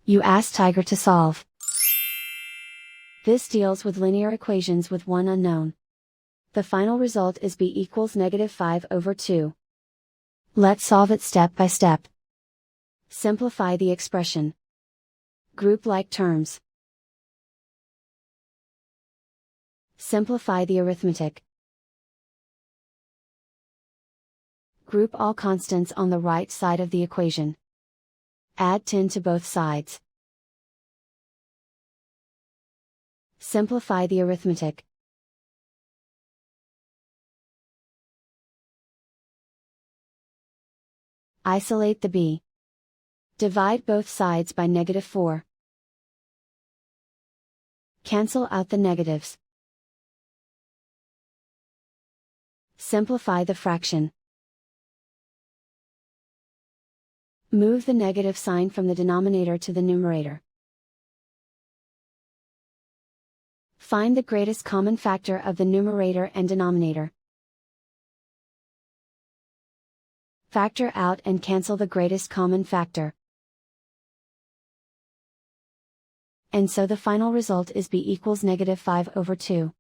You ask Tiger to solve. This deals with linear equations with one unknown. The final result is b equals -5/2. Let's solve it step by step. Simplify the expression. Group like terms. Simplify the arithmetic. Group all constants on the right side of the equation. Add 10 to both sides. Simplify the arithmetic. Isolate the b. Divide both sides by -4. Cancel out the negatives. Simplify the fraction. Move the negative sign from the denominator to the numerator. Find the greatest common factor of the numerator and denominator. Factor out and cancel the greatest common factor. And so the final result is b equals -5/2.